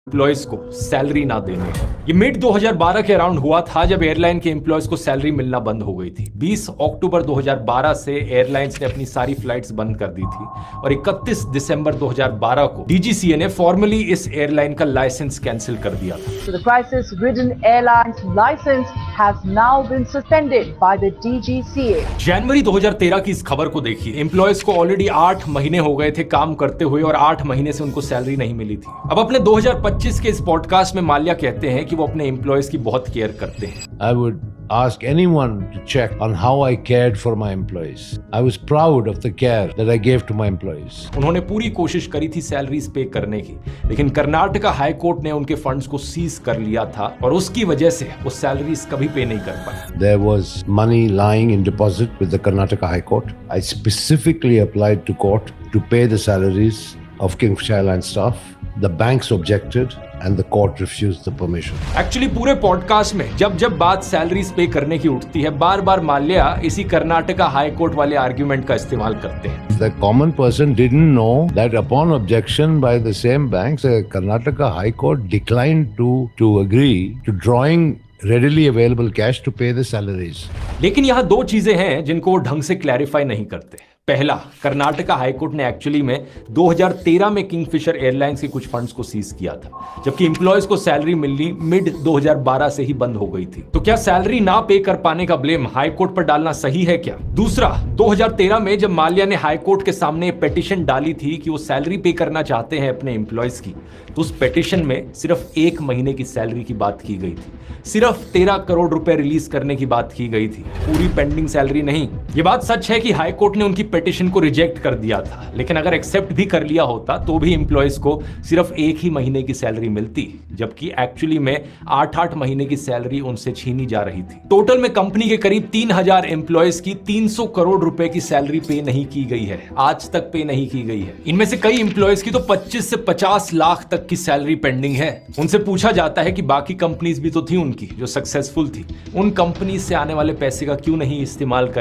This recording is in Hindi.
एम्प्लॉयज को सैलरी ना देने। ये मिड 2012 के अराउंड हुआ था जब एयरलाइन के एम्प्लॉयज को सैलरी मिलना बंद हो गई थी। 20 अक्टूबर 2012 से एयरलाइंस ने अपनी सारी फ्लाइट्स बंद कर दी थी और 31 दिसंबर 2012 को डीजीसीए ने फॉर्मली इस एयरलाइन का लाइसेंस कैंसिल कर दिया था। So the crisis-ridden airline's license has now been suspended by the DGCA. जनवरी 2013 की इस खबर को देखिए। एम्प्लॉयज को ऑलरेडी 8 महीने हो गए थे काम करते हुए और 8 महीने से उनको सैलरी नहीं मिली थी। अब अपने 2025 के इस पॉडकास्ट में माल्या कहते हैं कि वो अपने एम्प्लॉयज की बहुत केयर करते हैं। I would ask anyone to check on how I cared for my employees. I was proud of the care that I gave to my employees. उन्होंने पूरी कोशिश करी थी सैलरीज पे करने की, लेकिन कर्नाटका हाई कोर्ट ने उनके फंड्स को सीज कर लिया था और उसकी वजह से वो सैलरीज कभी पे नहीं कर पाए। There was money lying in deposit with the Karnataka High Court. I specifically applied to court to pay the salaries of Kingfisher Airlines staff. The banks objected and the court refused the permission. Actually पूरे पॉडकास्ट में जब बात सैलरीज पे करने की उठती है, बार बार माल्या इसी कर्नाटका हाई कोर्ट वाले आर्ग्यूमेंट का इस्तेमाल करते हैं। The common person didn't know that upon objection by the same banks, the Karnataka High Court declined to agree to drawing readily available cash to pay the salaries. लेकिन यहाँ दो चीजें हैं जिनको वो ढंग से क्लैरिफाई नहीं करते। पहला, कर्नाटका हाईकोर्ट ने एक्चुअली में 2013 में किंगफिशर एयरलाइंस के कुछ फंड्स को सीज किया था, जबकि एम्प्लॉयज को सैलरी मिलनी मिड 2012 से ही बंद हो गई थी। तो क्या सैलरी ना पे कर पाने का ब्लेम हाईकोर्ट पर डालना सही है क्या? दूसरा, 2013 में जब माल्या ने हाईकोर्ट के सामने पिटीशन डाली थी कि वो सैलरी पे करना चाहते हैं अपने एम्प्लॉयज की, तो उस पिटीशन में सिर्फ 1 महीने की सैलरी की बात की गई थी। सिर्फ 13 करोड़ रुपए रिलीज करने की बात की गई थी, पूरी पेंडिंग सैलरी नहीं। ये बात सच है कि हाईकोर्ट ने उनकी पिटीशन को रिजेक्ट कर दिया था, लेकिन अगर एक्सेप्ट भी कर लिया होता तो भी एम्प्लॉयज को सिर्फ 1 ही महीने की सैलरी मिलती, जबकि एक्चुअली में 8-8 महीने की सैलरी उनसे छीनी जा रही थी। टोटल में कंपनी के करीब 3000 एम्प्लॉयज की 300 करोड़ रुपए की सैलरी पे नहीं की गई है, आज तक पे नहीं की गई है। इनमें से कई एम्प्लॉयज की तो 25 से 50 लाख तक की सैलरी पेंडिंग है। उनसे पूछा जाता है कि बाकी कंपनीज भी तो थी उनकी जो सक्सेसफुल थी, उन कंपनी से आने वाले पैसे का क्यों नहीं इस्तेमाल कर